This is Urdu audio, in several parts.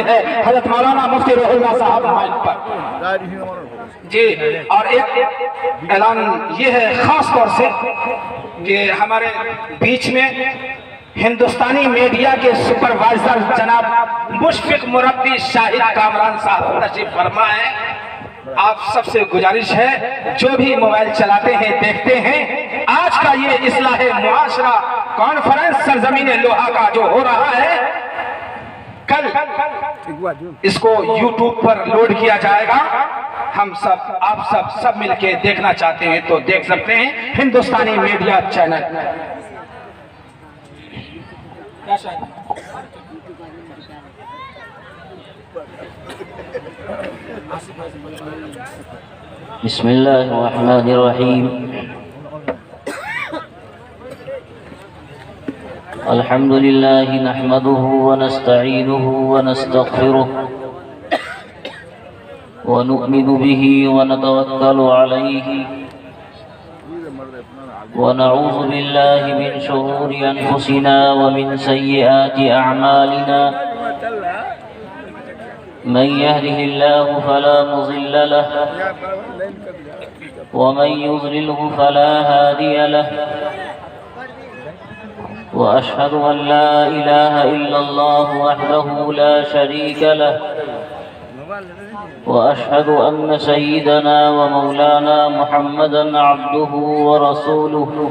حاضر ہے حضرت مولانا مفتی روح اللہ صاحب مائک پر جی۔ اور ایک اعلان یہ ہے خاص طور سے کہ ہمارے بیچ میں ہندوستانی میڈیا کے سپروائزر جناب مشفق مربی شاہد کامران صاحب تشریف فرما ہے۔ آپ سب سے گزارش ہے جو بھی موبائل چلاتے ہیں دیکھتے ہیں، آج کا یہ اصلاح معاشرہ کانفرنس سرزمین لوہا کا جو ہو رہا ہے، کل اس کو یوٹیوب پر لوڈ کیا جائے گا۔ ہم سب آپ سب مل کے دیکھنا چاہتے ہیں تو دیکھ سکتے ہیں ہندوستانی میڈیا چینل۔ بسم اللہ الرحمن الرحیم۔ الحمد للہ نحمده ونستعینه ونستغفره ونؤمن به ونتوکل علیہ ونعوذ باللہ من شرور انفسنا ومن سیئات اعمالنا من يهده الله فلا مضل له ومن يضلله فلا هادي له وأشهد أن لا إله إلا الله وحده لا شريك له وأشهد أن سيدنا ومولانا محمدا عبده ورسوله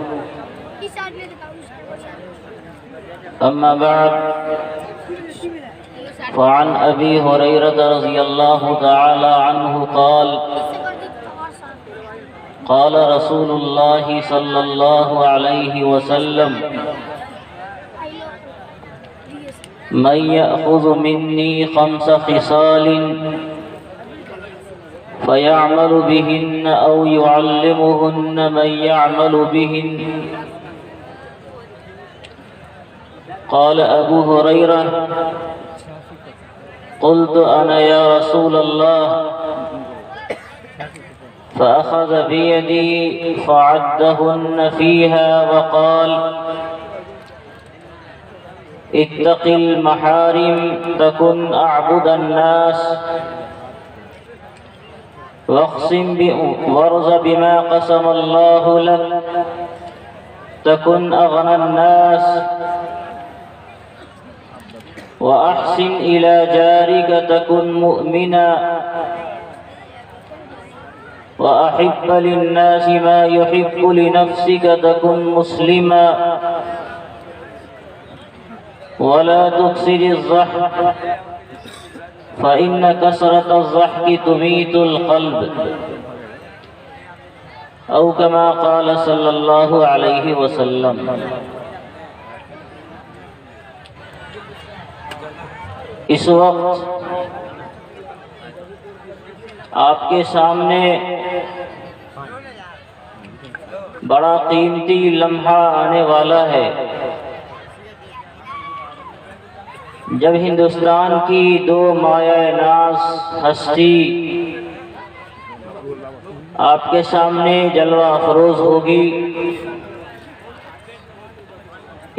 أما بعد فعن أبي هريرة رضي الله تعالى عنه قال قال رسول الله صلى الله عليه وسلم من يأخذ مني 5 خصال فيعمل بهن أو يعلمهن من يعمل بهن. قال أبو هريرة قلت أنا يا رسول الله فأخذ بيدي فعدهن فيها وقال اتق المحارم تكن أعبد الناس وارض بما قسم الله لك تكن أغنى الناس وأحسن إلى جارك تكن مؤمنا وأحب للناس ما يحب لنفسك تكن مسلما ولا تكسر الضحك فإن كسرة الضحك تميت القلب أو كما قال صلى الله عليه وسلم. اس وقت آپ کے سامنے بڑا قیمتی لمحہ آنے والا ہے جب ہندوستان کی 2 مایہ ناز ہستی آپ کے سامنے جلوہ افروز ہوگی.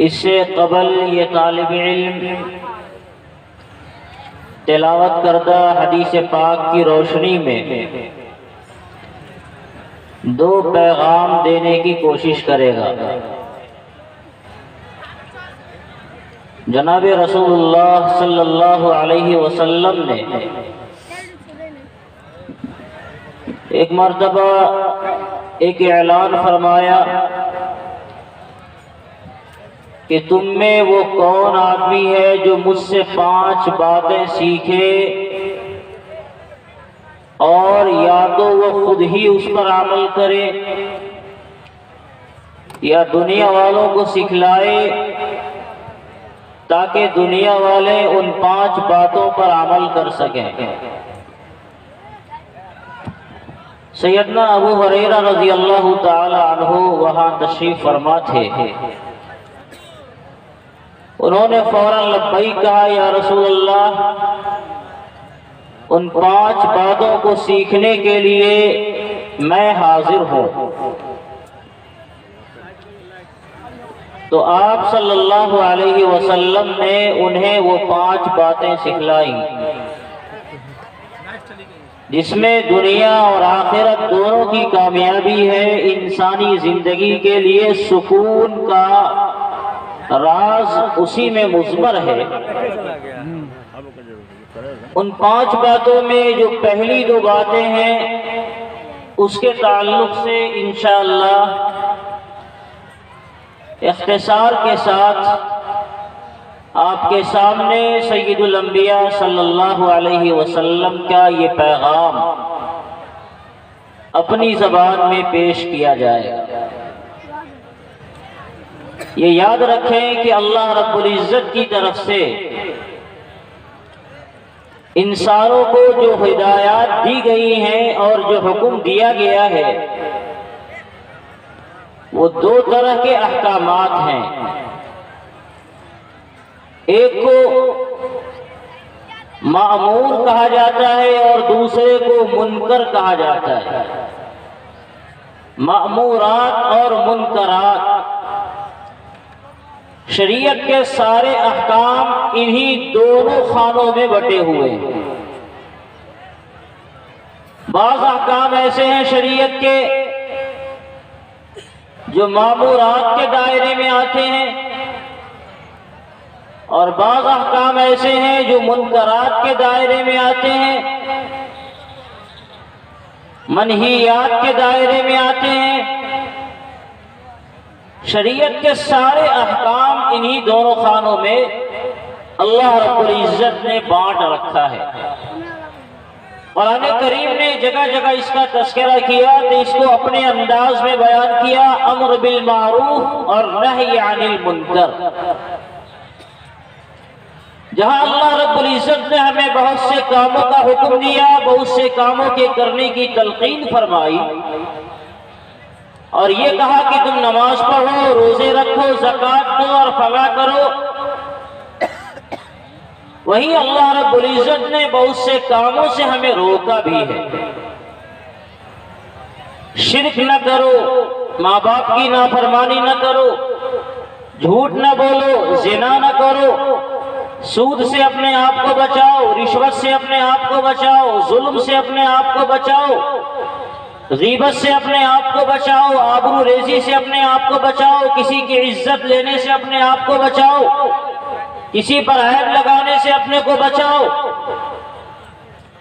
اس سے قبل یہ طالب علم تلاوت کردہ حدیث پاک کی روشنی میں 2 پیغام دینے کی کوشش کرے گا. جناب رسول اللہ صلی اللہ علیہ وسلم نے ایک مرتبہ ایک اعلان فرمایا کہ تم میں وہ کون آدمی ہے جو مجھ سے 5 باتیں سیکھے اور یا تو وہ خود ہی اس پر عمل کرے یا دنیا والوں کو سکھلائے تاکہ دنیا والے ان 5 باتوں پر عمل کر سکیں. سیدنا ابو ہریرہ رضی اللہ تعالی عنہ وہاں تشریف فرما تھے. انہوں نے فوراً لبیک کہا یا رسول اللہ ان 5 باتوں کو سیکھنے کے لیے میں حاضر ہوں. تو آپ صلی اللہ علیہ وسلم نے انہیں وہ 5 باتیں سکھلائیں جس میں دنیا اور آخرت دونوں کی کامیابی ہے۔ انسانی زندگی کے لیے سکون کا راز اسی میں مضمر ہے۔ ان 5 باتوں میں جو پہلی 2 باتیں ہیں اس کے تعلق سے انشاءاللہ اختصار کے ساتھ آپ کے سامنے سید الانبیاء صلی اللہ علیہ وسلم کا یہ پیغام اپنی زبان میں پیش کیا جائے گا۔ یہ یاد رکھیں کہ اللہ رب العزت کی طرف سے انسانوں کو جو ہدایات دی گئی ہیں اور جو حکم دیا گیا ہے وہ 2 طرح کے احکامات ہیں۔ ایک کو مأمور کہا جاتا ہے اور دوسرے کو منکر کہا جاتا ہے۔ مأمورات اور منکرات، شریعت کے سارے احکام انہی دونوں خانوں میں بٹے ہوئے ہیں۔ بعض احکام ایسے ہیں شریعت کے جو مأمورات کے دائرے میں آتے ہیں، اور بعض احکام ایسے ہیں جو منکرات کے دائرے میں آتے ہیں، منہیات کے دائرے میں آتے ہیں۔ شریعت کے سارے احکام انہی دونوں خانوں میں اللہ رب العزت نے بانٹ رکھا ہے۔ قرآن کریم نے جگہ جگہ اس کا تذکرہ کیا تو اس کو اپنے انداز میں بیان کیا، امر بالمعروف اور نہی عن المنکر۔ جہاں اللہ رب العزت نے ہمیں بہت سے کاموں کا حکم دیا، بہت سے کاموں کے کرنے کی تلقین فرمائی، اور یہ کہا کہ تم نماز پڑھو، روزے رکھو، زکوٰۃ دو اور فلاں کرو، وہیں اللہ رب العزت نے بہت سے کاموں سے ہمیں روکا بھی ہے۔ شرک نہ کرو، ماں باپ کی نافرمانی نہ کرو، جھوٹ نہ بولو، زنا نہ کرو، سود سے اپنے آپ کو بچاؤ، رشوت سے اپنے آپ کو بچاؤ، ظلم سے اپنے آپ کو بچاؤ، غیبت سے اپنے آپ کو بچاؤ، آبرو ریزی سے اپنے آپ کو بچاؤ، کسی کی عزت لینے سے اپنے آپ کو بچاؤ، کسی پر عیب لگانے سے اپنے کو بچاؤ۔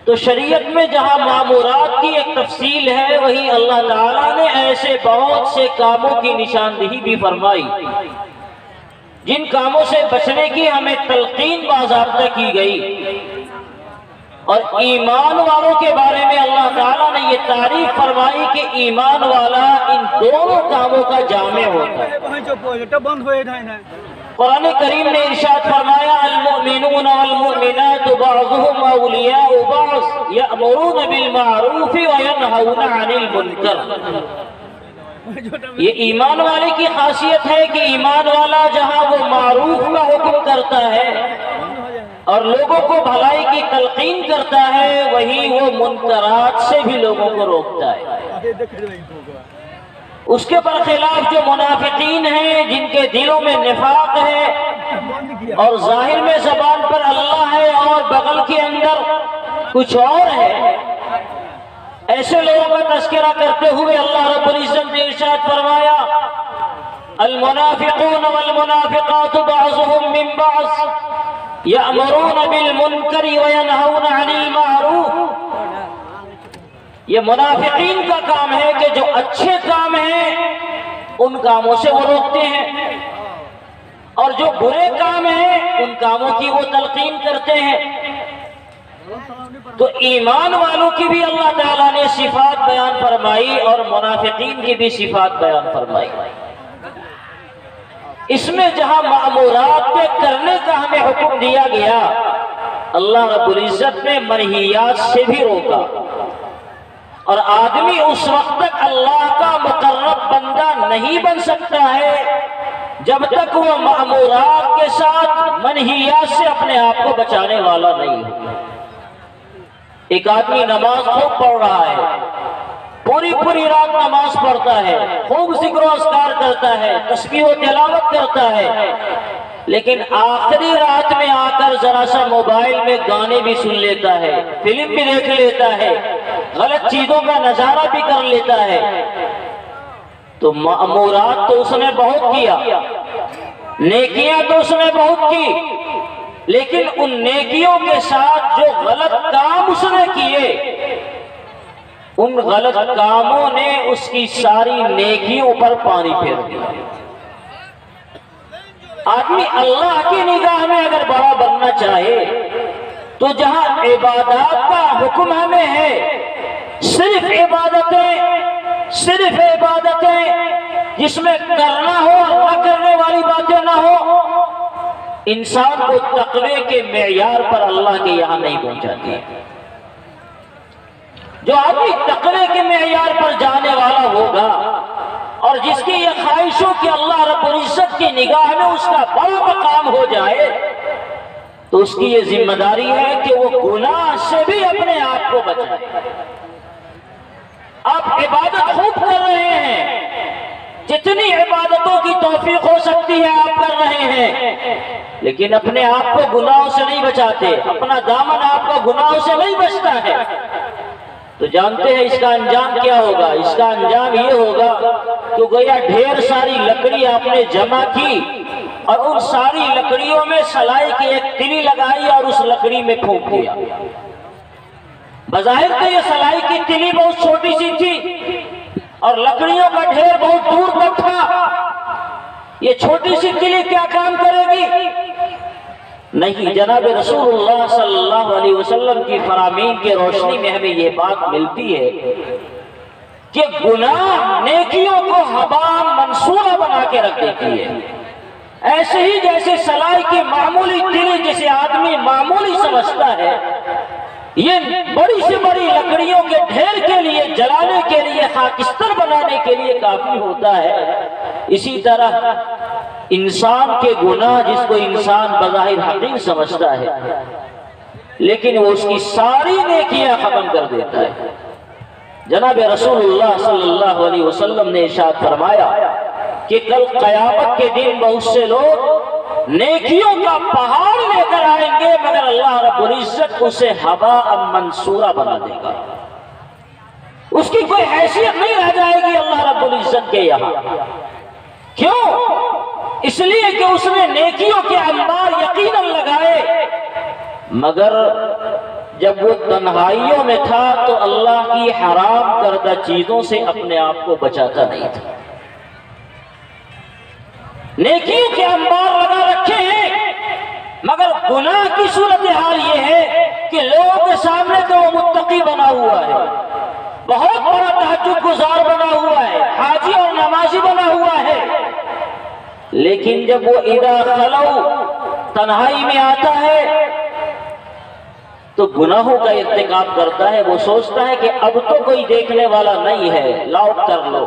تو شریعت میں جہاں مامورات کی ایک تفصیل ہے، وہیں اللہ تعالیٰ نے ایسے بہت سے کاموں کی نشاندہی بھی فرمائی جن کاموں سے بچنے کی ہمیں تلقین باضابطہ کی گئی۔ اور ایمان والوں کے بارے میں اللہ تعالیٰ نے یہ تعریف فرمائی کہ ایمان والا ان دونوں کاموں کا جامع ہوتا ہے۔ قرآن کریم نے ارشاد فرمایا، المؤمنون والمؤمنات بعضهم اولیاء بعض یأمرون بالمعروف وینہون عن المنکر۔ یہ ایمان والے کی خاصیت ہے کہ ایمان والا جہاں وہ معروف کا حکم کرتا ہے اور لوگوں کو بھلائی کی تلقین کرتا ہے، وہیں وہ منکرات سے بھی لوگوں کو روکتا ہے۔ اس کے برخلاف جو منافقین ہیں، جن کے دلوں میں نفاق ہے اور ظاہر میں زبان پر اللہ ہے اور بغل کے اندر کچھ اور ہے، ایسے لوگوں کا تذکرہ کرتے ہوئے اللہ رب العزت نے ارشاد فرمایا، المنافقون والمنافقات بعضهم من بعض یأمرون بالمنکر وینہون عن المعروف۔ یہ منافقین کا کام ہے کہ جو اچھے کام ہیں ان کاموں سے وہ روکتے ہیں، اور جو برے کام ہیں ان کاموں کی وہ تلقین کرتے ہیں۔ تو ایمان والوں کی بھی اللہ تعالیٰ نے صفات بیان فرمائی اور منافقین کی بھی صفات بیان فرمائی۔ اس میں جہاں مأمورات کے کرنے کا ہمیں حکم دیا گیا، اللہ رب العزت نے منہیات سے بھی روکا، اور آدمی اس وقت تک اللہ کا مقرب بندہ نہیں بن سکتا ہے جب تک وہ مأمورات کے ساتھ منہیات سے اپنے آپ کو بچانے والا نہیں ہو۔ ایک آدمی نماز خوب پڑھ رہا ہے، پوری پوری رات نماز پڑھتا ہے، خوب ذکر و اذکار کرتا ہے، تسبیح و تلاوت کرتا ہے، لیکن آخری رات میں آ کر ذرا سا موبائل میں گانے بھی سن لیتا ہے، فلم بھی دیکھ لیتا ہے، غلط چیزوں کا نظارہ بھی کر لیتا ہے، تو مأمورات تو اس نے بہت کیا، نیکیاں تو اس نے بہت کی، لیکن ان نیکیوں کے ساتھ جو غلط کام اس نے کیے، ان غلط کاموں نے اس کی ساری نیکیوں پر پانی پھیر دیا۔ آدمی اللہ کی نگاہ میں اگر بڑا بننا چاہے تو جہاں عبادات کا حکم ہمیں ہے، صرف عبادتیں جس میں کرنا ہو اور نہ کرنے والی باتیں نہ ہو، انسان کو تقوی کے معیار پر اللہ کے یہاں نہیں پہنچاتی ہے۔ جو آدمی تقوی کے معیار پر جانے والا ہوگا اور جس کی یہ خواہش ہو کہ اللہ رب العزت کی نگاہ میں اس کا بڑا مقام ہو جائے، تو اس کی یہ ذمہ داری ہے کہ وہ گناہ سے بھی اپنے آپ کو بچائے۔ آپ عبادت خوب کر رہے ہیں، جتنی عبادتوں کی توفیق ہو سکتی ہے آپ کر رہے ہیں، لیکن اپنے آپ کو گناہوں سے نہیں بچاتے، اپنا دامن آپ کا گناہوں سے نہیں بچتا ہے، تو جانتے ہیں اس کا انجام کیا ہوگا؟ اس کا انجام یہ ہوگا کہ گویا ڈھیر ساری لکڑی آپ نے جمع کی اور ان ساری لکڑیوں میں سلائی کی ایک تلی لگائی اور اس لکڑی میں پھونک دیا۔ بظاہر تو یہ سلائی کی تلی بہت چھوٹی سی تھی اور لکڑیوں کا ڈھیر بہت دور تک تھا، یہ چھوٹی سی تلی کیا کام کرے گی؟ نہیں، جناب رسول اللہ صلی اللہ علیہ وسلم کی فرامین کی روشنی میں ہمیں یہ بات ملتی ہے کہ گناہ نیکیوں کو ہبا منصورہ بنا کے رکھ دیتی ہے۔ ایسے ہی جیسے سلائی کی معمولی تلی جسے آدمی معمولی سمجھتا ہے، یہ بڑی سے بڑی لکڑیوں کے ڈھیر کے لیے، جلانے کے لیے، خاکستر بنانے کے لیے کافی ہوتا ہے، اسی طرح انسان کے گناہ جس کو انسان بظاہر حقیر سمجھتا ہے، لیکن وہ اس کی ساری نیکیاں ختم کر دیتا ہے۔ جناب رسول اللہ صلی اللہ علیہ وسلم نے ارشاد فرمایا کہ کل قیامت کے دن بہت سے لوگ نیکیوں کا پہاڑ لے کر آئیں گے، مگر اللہ رب العزت اسے ہباء منصورہ بنا دے گا، اس کی کوئی حیثیت نہیں رہ جائے گی اللہ رب العزت کے یہاں۔ کیوں؟ اس لیے کہ اس نے نیکیوں کے انبار یقیناً لگائے، مگر جب وہ تنہائیوں میں تھا تو اللہ کی حرام کردہ چیزوں سے اپنے آپ کو بچاتا نہیں تھا۔ نیکیوں کے انبار لگا رکھے ہیں، مگر گناہ کی صورتحال یہ ہے کہ لوگوں کے سامنے تو وہ متقی بنا ہوا ہے، بہت بڑا تہجد گزار بنا ہوا ہے، حاجی اور نمازی بنا ہوا ہے، لیکن جب وہ اذا خلو تنہائی میں آتا ہے تو گناہوں کا ارتکاب کرتا ہے۔ وہ سوچتا ہے کہ اب تو کوئی دیکھنے والا نہیں ہے، لاؤ کر لو،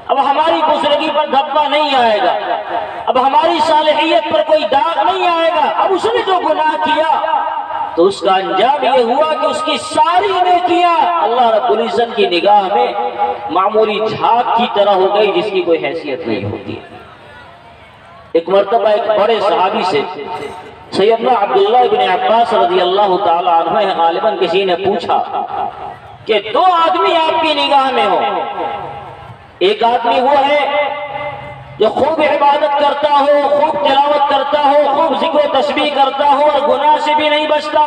اب ہماری بزرگی پر دھبا نہیں آئے گا، اب ہماری صالحیت پر کوئی داغ نہیں آئے گا۔ اب اس نے جو گناہ کیا تو اس کا انجام یہ ہوا کہ اس کی ساری نیکیاں اللہ رب العزت کی نگاہ میں معمولی جھاگ کی طرح ہو گئی جس کی کوئی حیثیت نہیں ہوتی۔ ایک مرتبہ ایک بڑے صحابی سے سیدنا عبداللہ ابن عباس رضی اللہ تعالی عنہ غالباً کسی نے پوچھا کہ دو آدمی آپ کی نگاہ میں ہو، ایک آدمی وہ ہے جو خوب عبادت کرتا ہو، خوب تلاوت کرتا ہو، خوب ذکر و تسبیح کرتا ہو اور گناہ سے بھی نہیں بچتا،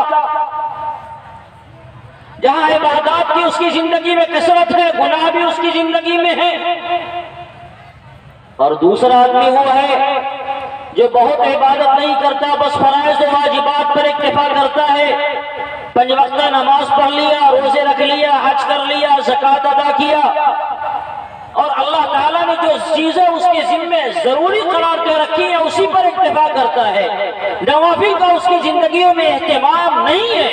جہاں عبادات کی اس کی زندگی میں کثرت ہے، گناہ بھی اس کی زندگی میں ہے۔ اور دوسرا آدمی وہ ہے جو بہت عبادت نہیں کرتا، بس فرائض و واجبات پر اکتفا کرتا ہے، 5 وقتہ نماز پڑھ لیا، روزے رکھ لیا، حج کر لیا، زکوٰۃ ادا کیا، اور اللہ تعالیٰ نے جو چیزیں اس کے ذمہ ضروری قرار دے رکھی ہیں اسی پر اکتفا کرتا ہے، نوافل کا اس کی زندگیوں میں اہتمام نہیں ہے،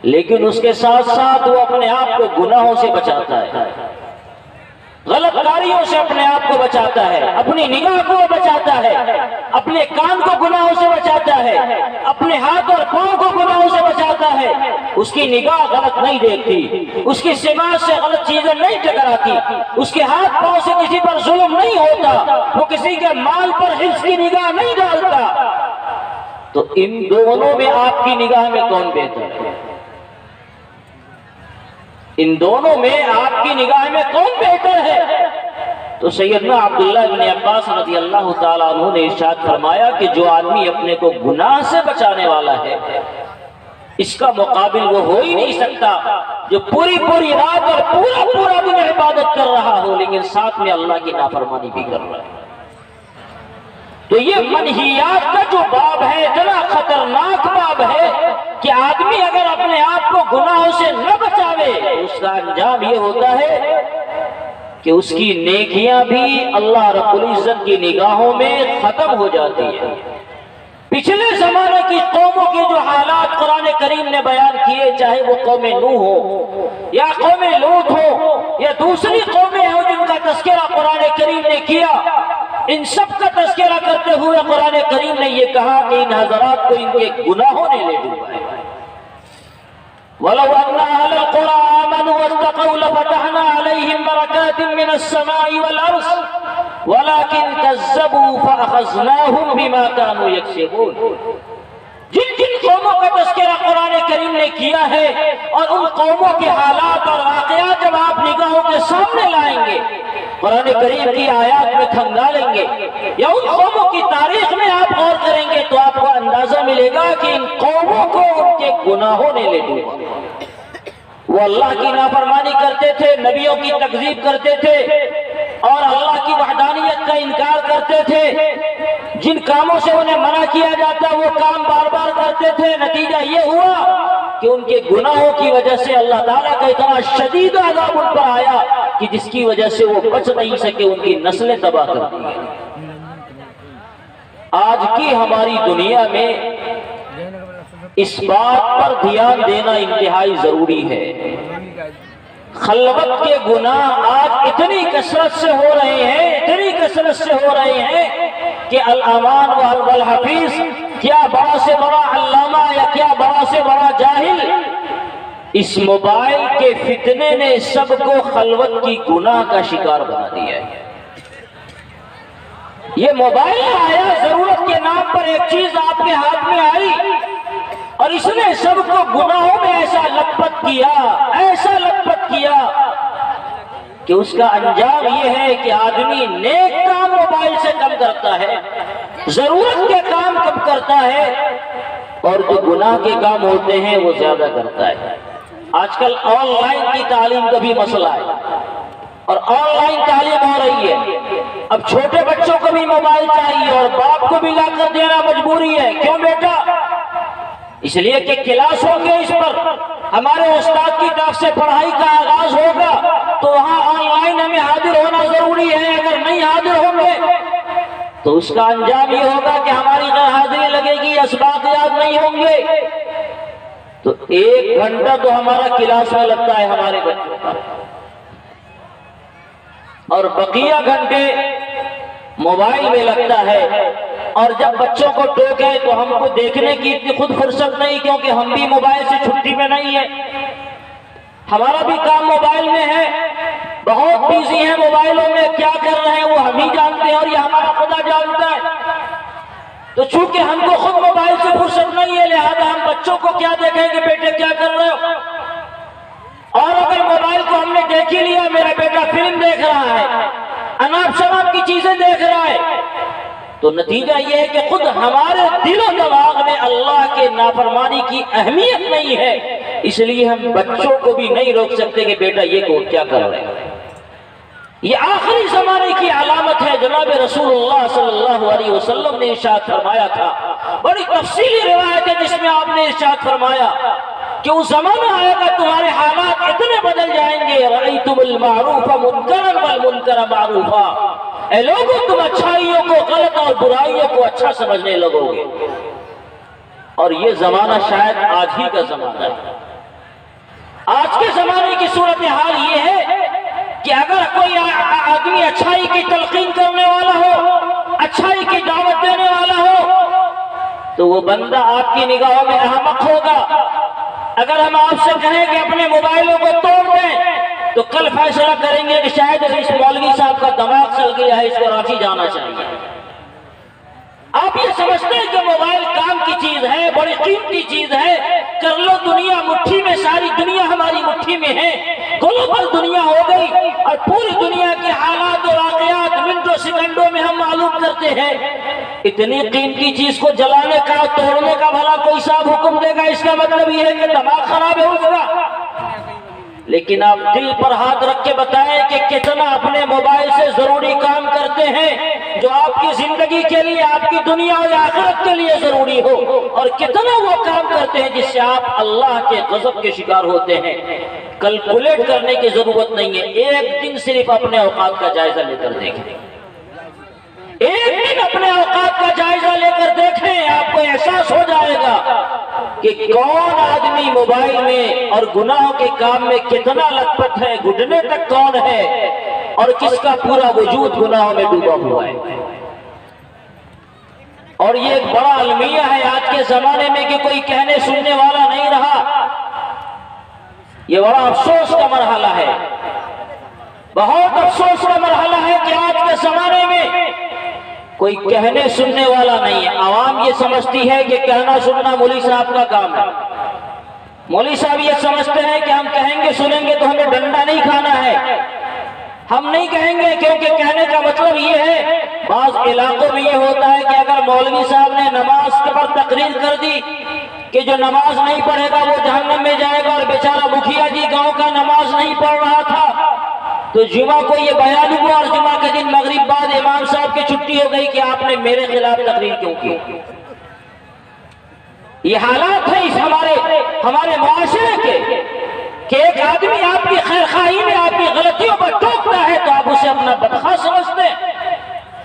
لیکن اس کے ساتھ ساتھ وہ اپنے آپ کو گناہوں سے بچاتا ہے۔ غلط کاریوں سے اپنے آپ کو بچاتا ہے، اپنی نگاہ کو بچاتا ہے، اپنے کان کو گناہوں سے بچاتا ہے، اپنے ہاتھ اور پاؤں کو گناہوں سے بچاتا ہے، اس کی نگاہ غلط نہیں دیکھتی، اس کی سماعت سے غلط چیزیں نہیں ٹکراتی، اس کے ہاتھ پاؤں سے کسی پر ظلم نہیں ہوتا، وہ کسی کے مال پر حرص کی نگاہ نہیں ڈالتا۔ تو ان دونوں میں آپ کی نگاہ میں کون بہتر ہے؟ ان دونوں میں آپ کی نگاہ میں کون بہتر ہے؟ تو سیدنا عبداللہ بن عباس رضی اللہ تعالیٰ عنہ نے ارشاد فرمایا کہ جو آدمی اپنے کو گناہ سے بچانے والا ہے، اس کا مقابل وہ ہو ہی نہیں سکتا جو پوری پوری رات اور پورا پورا دن عبادت کر رہا ہو لیکن ساتھ میں اللہ کی نافرمانی بھی کر رہا ہے۔ تو یہ منہیات کا جو باب ہے اتنا خطرناک باب ہے کہ آدمی اگر اپنے آپ کو گناہوں سے نہ بچاوے اس کا انجام یہ ہوتا ہے کہ اس کی نیکیاں بھی اللہ رب العزت کی نگاہوں میں ختم ہو جاتی ہے۔ پچھلے زمانے کی قوموں کی جو حالات قرآن کریم نے بیان کیے، چاہے وہ قوم نوح ہو یا قوم لوط ہو یا دوسری قومیں ہوں جن کا تذکرہ قرآن کریم نے کیا، ان سب کا تذکرہ کرتے ہوئے قرآن کریم نے یہ کہا کہ ان حضرات کو ان کے گناہوں نے لے ڈوبا ہے۔ وَلَوْ أَنَّ أَهْلَ الْقُرَىٰ آمَنُوا وَاتَّقَوْا لَفَتَحْنَا عَلَيْهِمْ بَرَكَاتٍ مِّنَ السَّمَاءِ وَالْأَرْضِ وَلَٰكِن كَذَّبُوا فَأَخَذْنَاهُمْ بِمَا كَانُوا يَكْسِبُونَ۔ جن جن قوموں کا تذکرہ قرآن کریم نے کیا ہے اور ان قوموں کے حالات اور واقعات جب آپ نگاہوں کے سامنے لائیں گے، قرآن کریم کی آیات میں کھنگالیں گے یا ان قوموں کی تاریخ میں آپ غور کریں گے تو آپ کو اندازہ ملے گا کہ ان قوموں کو ان کے گناہوں نے لے ڈوبا۔ وہ اللہ کی نافرمانی کرتے تھے، نبیوں کی تکذیب کرتے تھے اور اللہ کی وحدانیت کا انکار کرتے تھے۔ جن کاموں سے انہیں منع کیا جاتا وہ کام بار بار کرتے تھے، نتیجہ یہ ہوا کہ ان کے گناہوں کی وجہ سے اللہ تعالیٰ کا اتنا شدید عذاب ان پر آیا کہ جس کی وجہ سے وہ بچ نہیں سکے، ان کی نسلیں تباہ کر دی گئی۔ آج کی ہماری دنیا میں اس بات پر دھیان دینا انتہائی ضروری ہے۔ خلوت کے گناہ آج اتنی کثرت سے ہو رہے ہیں، اتنی کثرت سے ہو رہے ہیں کہ الامان والحفیظ، کیا بڑا سے بڑا علامہ یا کیا بڑا سے بڑا جاہل، اس موبائل کے فتنے نے سب کو خلوت کی گناہ کا شکار بنا دیا ہے۔ یہ موبائل آیا، ضرورت کے نام پر ایک چیز آپ کے ہاتھ میں آئی اور اس نے سب کو گناہوں میں ایسا لپت کیا، ایسا لپت کیا کہ اس کا انجام یہ ہے کہ آدمی نیک کام موبائل سے کم کرتا ہے، ضرورت کے کام کم کرتا ہے اور جو گناہ کے کام ہوتے ہیں وہ زیادہ کرتا ہے۔ آج کل آن لائن کی تعلیم کا بھی مسئلہ ہے اور آن لائن تعلیم ہو رہی ہے۔ اب چھوٹے بچوں کو بھی موبائل چاہیے اور باپ کو بھی لا کر دینا مجبوری ہے۔ کیوں بیٹا؟ اس لیے کہ کلاس ہوں گے، اس پر ہمارے استاد کی طرف سے پڑھائی کا آغاز ہوگا تو وہاں آن لائن ہمیں حاضر ہونا ضروری ہے۔ اگر نہیں حاضر ہوں گے تو اس کا انجام یہ ہوگا کہ ہماری غیر حاضری لگے گی، اسباق یاد نہیں ہوں گے۔ تو 1 گھنٹہ تو ہمارا کلاس میں لگتا ہے ہمارے بچوں کا اور بقیہ گھنٹے موبائل میں لگتا ہے۔ اور جب بچوں کو ٹوکے تو ہم کو دیکھنے کی اتنی خود فرصت نہیں، کیونکہ ہم بھی موبائل سے چھٹی میں نہیں ہے، ہمارا بھی کام موبائل میں ہے، بہت بیزی ہیں موبائلوں میں، کیا کر رہے ہیں وہ ہم ہی جانتے ہیں اور یہ ہمارا خدا جانتا ہے۔ تو چونکہ ہم کو خود موبائل سے فرصت نہیں ہے لہذا ہم بچوں کو کیا دیکھیں گے، بیٹے کیا کر رہے ہو؟ اور اگر موبائل کو ہم نے دیکھ ہی لیا، میرا بیٹا فلم دیکھ رہا ہے، اناپ شناپ کی چیزیں دیکھ رہا ہے، تو نتیجہ یہ ہے کہ خود ہمارے دل و دماغ میں اللہ کے نافرمانی کی اہمیت نہیں ہے، اس لیے ہم بچوں کو بھی نہیں روک سکتے کہ بیٹا یہ کو کیا کر رہے ہیں۔ یہ آخری زمانے کی علامت ہے۔ جناب رسول اللہ صلی اللہ علیہ وسلم نے ارشاد فرمایا تھا، بڑی تفصیلی روایت ہے جس میں آپ نے ارشاد فرمایا کہ وہ زمانہ آئے گا تمہارے حالات اتنے بدل جائیں گے، رأیتم المعروف منکرا والمنکر معروفا، اے لوگوں تم اچھائیوں کو غلط اور برائیوں کو اچھا سمجھنے لگو گے۔ اور یہ زمانہ شاید آج ہی کا زمانہ ہے۔ آج کے زمانے کی صورتحال یہ ہے کہ اگر کوئی آدمی اچھائی کی تلقین کرنے والا ہو، اچھائی کی دعوت دینے والا ہو، تو وہ بندہ آپ کی نگاہوں میں احمق ہوگا۔ اگر ہم آپ سے کہیں کہ اپنے موبائلوں کو توڑ دیں تو کل فیصلہ کریں گے کہ شاید اس مولوی صاحب کا دماغ چل گیا ہے، اس کو رانچی جانا چاہیے۔ آپ یہ سمجھتے ہیں کہ موبائل کام کی چیز ہے، بڑی قیمتی چیز ہے، کر لو دنیا مٹھی میں، ساری دنیا ہماری مٹھی میں ہے، گلوبل دنیا ہو گئی اور پوری دنیا کے حالات اور واقعات منٹوں سیکنڈوں میں ہم معلوم کرتے ہیں۔ اتنی قیمتی چیز کو جلانے کا، توڑنے کا بھلا کوئی صاحب حکم دے گا؟ اس کا مطلب یہ ہے کہ دماغ خراب ہے اس کا۔ لیکن آپ دل پر ہاتھ رکھ کے بتائیں کہ کتنا اپنے موبائل سے ضروری کام کرتے ہیں جو آپ کی زندگی کے لیے، آپ کی دنیا اور آخرت کے لیے ضروری ہو، اور کتنا وہ کام کرتے ہیں جس سے آپ اللہ کے غضب کے شکار ہوتے ہیں۔ کیلکولیٹ کرنے کی ضرورت نہیں ہے، ایک دن صرف اپنے اوقات کا جائزہ لے کر دیکھیں، ایک دن اپنے اوقات کا جائزہ لے کر دیکھیں، آپ کو احساس ہو جائے گا کہ کون آدمی موبائل میں اور گناہوں کے کام میں کتنا لت پت ہے، گھٹنے تک کون ہے، اور کس کا پورا وجود گناہوں میں ڈوبا ہوا ہے۔ اور یہ ایک بڑا المیہ ہے آج کے زمانے میں کہ کوئی کہنے سننے والا نہیں رہا۔ یہ بڑا افسوس کا مرحلہ ہے، بہت افسوس کا مرحلہ ہے کہ آج کے زمانے میں کوئی کہنے سننے والا نہیں ہے۔ عوام یہ سمجھتی ہے کہ کہنا سننا مولوی صاحب کا کام ہے۔ مولوی صاحب یہ سمجھتے ہیں کہ ہم کہیں گے سنیں گے تو ہمیں ڈنڈا نہیں کھانا ہے، ہم نہیں کہیں گے، کیونکہ کہنے کا مطلب یہ ہے۔ بعض علاقوں میں یہ ہوتا ہے کہ اگر مولوی صاحب نے نماز پر تقریر کر دی کہ جو نماز نہیں پڑھے گا وہ جہنم میں جائے گا، اور بیچارہ مکھیا جی گاؤں کا نماز نہیں پڑھ رہا تھا، تو جمعہ کو یہ بیان ہوا اور جمعہ کے دن مغرب بعد امام صاحب کی چھٹی ہو گئی کہ آپ نے میرے خلاف تقریر کیوں کی۔ یہ حالات ہے اس ہمارے معاشرے کے کہ ایک آدمی آپ کی خیر خواہی میں آپ کی غلطیوں پر ٹوکتا ہے تو آپ اسے اپنا بدخواہ سمجھتے ہیں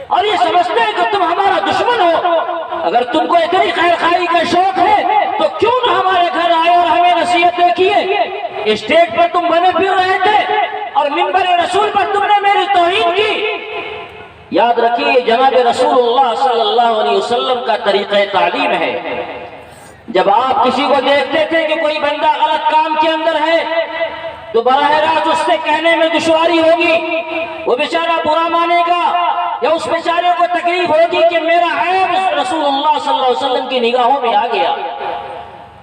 اور یہ سمجھتے ہیں کہ تم ہمارا دشمن ہو۔ اگر تم کو اتنی خیر خواہی کا شوق ہے تو کیوں نہ ہمارے گھر آئے اور ہمیں نصیحتیں کیے؟ اسٹیج پر تم بنے پھر رہے تھے اور منبر رسول پر تم نے میری توہین کی۔ یاد رکھیے جناب رسول اللہ صلی اللہ علیہ وسلم کا طریقہ تعلیم ہے، جب آپ کسی کو دیکھتے تھے کہ کوئی بندہ غلط کام کے اندر ہے تو براہ راست اس سے کہنے میں دشواری ہوگی، وہ بیچارہ برا مانے گا یا اس بیچارے کو تکلیف ہوگی کہ میرا عیب رسول اللہ صلی اللہ علیہ وسلم کی نگاہوں میں آ گیا،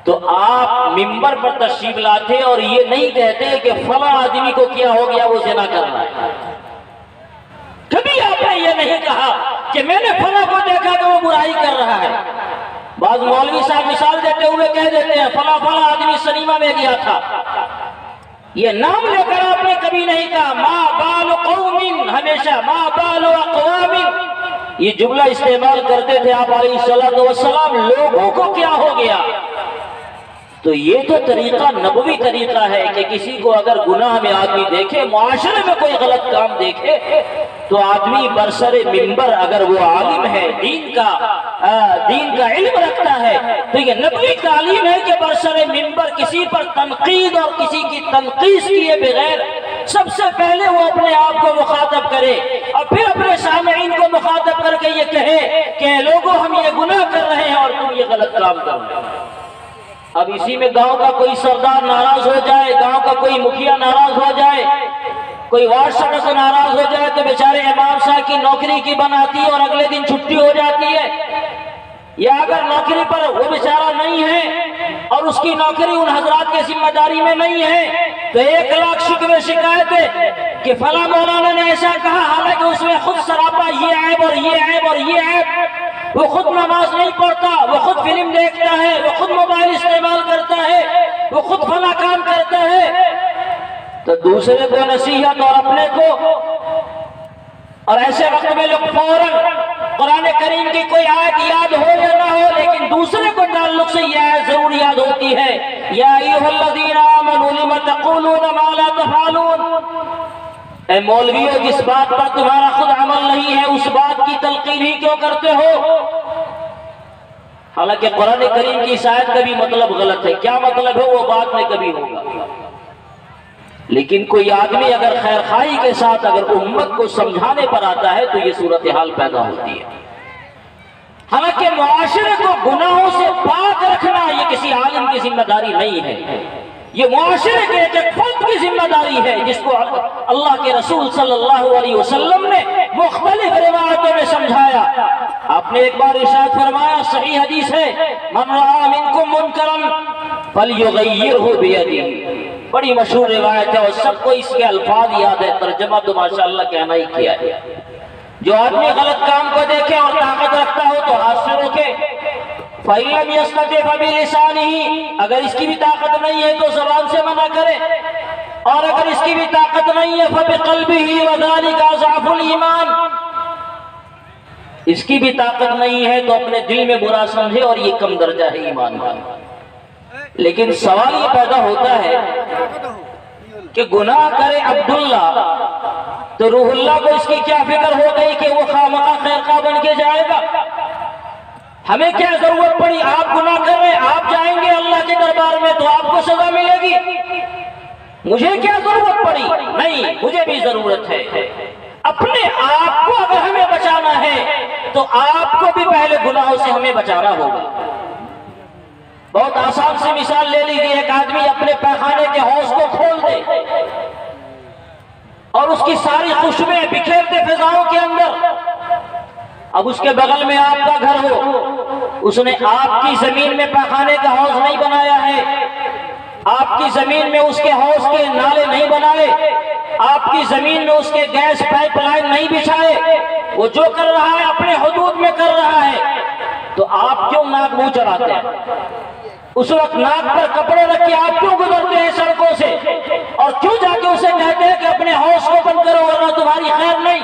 تو آپ منبر پر تشریف لاتے اور یہ نہیں کہتے کہ فلاں آدمی کو کیا ہو گیا وہ زنا کر رہا ہے۔ کبھی آپ نے یہ نہیں کہا کہ میں نے فلاں کو دیکھا کہ وہ برائی کر رہا ہے۔ بعض مولوی صاحب مثال دیتے ہوئے کہہ دیتے ہیں فلاں فلاں آدمی سنیما میں گیا تھا، یہ نام لے کر آپ نے کبھی نہیں کہا ما بال قوم، ہمیشہ ما بال اقوام، یہ جملہ استعمال کرتے تھے آپ علیہ الصلوۃ والسلام، لوگوں کو کیا ہو گیا۔ تو یہ تو طریقہ نبوی طریقہ ہے کہ کسی کو اگر گناہ میں آدمی دیکھے، معاشرے میں کوئی غلط کام دیکھے تو آدمی برسر منبر، اگر وہ عالم ہے، دین کا علم رکھتا ہے، تو یہ نبوی تعلیم ہے کہ برسر منبر کسی پر تنقید اور کسی کی تنقید کیے بغیر سب سے پہلے وہ اپنے آپ کو مخاطب کرے اور پھر اپنے سامعین کو مخاطب کر کے یہ کہے کہ لوگوں ہم یہ گناہ کر رہے ہیں اور تم یہ غلط کام کر رہے ہیں۔ اب اسی میں گاؤں کا کوئی سردار ناراض ہو جائے، گاؤں کا کوئی مکھیا ناراض ہو جائے، کوئی وارڈ سدسیہ ناراض ہو جائے تو بیچارے امام صاحب کی نوکری کی بناتی ہے اور اگلے دن چھٹی ہو جاتی ہے، یا اگر نوکری پر وہ بیچارہ نہیں ہے اور اس کی نوکری ان حضرات کے ذمہ داری میں نہیں ہے تو 1,00,000 شکوے شکایتیں کہ فلاں مولانا نے ایسا کہا، حالانکہ اس میں خود سراپا یہ عیب اور یہ عیب اور یہ عیب، وہ خود نماز نہیں پڑھتا، وہ خود فلم دیکھتا ہے، وہ خود موبائل استعمال کرتا ہے، وہ خود فلاں کام کرتا ہے، تو دوسرے کو نصیحت اور اپنے کو، اور ایسے وقت میں لوگ فوراً قرآن کریم کی کوئی آیت یاد ہو یا نہ ہو لیکن دوسرے کو تعلق سے یہ آیت ضرور یاد ہوتی ہے، یا ایھا الذین آمنوا لم تقولون ما لا تفعلون، اے مولویوں جس بات پر تمہارا خود عمل نہیں ہے اس بات کی تلقین ہی کیوں کرتے ہو؟ حالانکہ قرآن کریم کی اس آیت کا بھی مطلب غلط ہے، کیا مطلب ہے وہ بات میں کبھی ہوگا۔ لیکن کوئی آدمی اگر خیر خواہی کے ساتھ اگر امت کو سمجھانے پر آتا ہے تو یہ صورتحال پیدا ہوتی ہے۔ حالانکہ معاشرے کو گناہوں سے پاک رکھنا یہ کسی عالم کی ذمہ داری نہیں ہے، یہ معاشرے کے ایک فرد کی ذمہ داری ہے جس کو اللہ کے رسول صلی اللہ علیہ وسلم نے مختلف روایتوں میں سمجھایا۔ آپ نے ایک بار ارشاد فرمایا، صحیح حدیث ہے، من رأى منکم منکرا فلیغیرہ بیدہ، بڑی مشہور روایت ہے اور سب کو اس کے الفاظ یاد ہے، ترجمہ تو ماشاءاللہ کہنا ہی کیا ہے۔ جو آدمی غلط کام کو دیکھے اور طاقت رکھتا ہو تو ہاتھ سے روکے، فَإِن لَمْ يَسْتَطِعْ فَبِلِسَانِهِ، اگر اس کی بھی طاقت نہیں ہے تو زبان سے منع کرے، اور اگر اس کی بھی طاقت نہیں ہے فَبِقَلْبِهِ وَذَلِكَ أَضْعَفُ الْإِيمَانِ، اس کی بھی طاقت نہیں ہے تو اپنے دل میں برا سمجھے اور یہ کم درجہ ہے ایمان کا۔ لیکن سوال یہ پیدا ہوتا ہے کہ گناہ کرے عبداللہ تو روح اللہ کو اس کی کیا فکر ہو گئی کہ وہ خامخواہ خیر خواہ بن کے جائے گا؟ ہمیں کیا ضرورت پڑی؟ آپ گناہ کر رہے، آپ جائیں گے اللہ کے دربار میں تو آپ کو سزا ملے گی، مجھے کیا ضرورت پڑی؟ نہیں، مجھے بھی ضرورت ہے۔ اپنے آپ کو اگر ہمیں بچانا ہے تو آپ کو بھی پہلے گناہوں سے ہمیں بچانا ہوگا۔ بہت آسان سی مثال لے لیجیے، ایک آدمی اپنے پیخانے کے حوض کو کھول دے اور اس کی ساری خوشبوئیں بکھیر دے فضاؤں کے اندر، اب اس کے بغل میں آپ کا گھر ہو، اس نے آپ کی زمین میں پیخانے کا حوض نہیں بنایا ہے، آپ کی زمین میں اس کے حوض کے نالے نہیں بنائے، آپ کی زمین میں اس کے گیس پائپ لائن نہیں بچھائے، وہ جو کر رہا ہے اپنے حدود میں کر رہا ہے، تو آپ کیوں ناک منہ چڑھاتے ہیں؟ اس وقت ناک پر کپڑے رکھ کے آپ کیوں گزرتے ہیں سڑکوں سے، اور کیوں جا کے اسے کہتے ہیں کہ اپنے حوض کو بند کرو ورنہ تمہاری خیر نہیں؟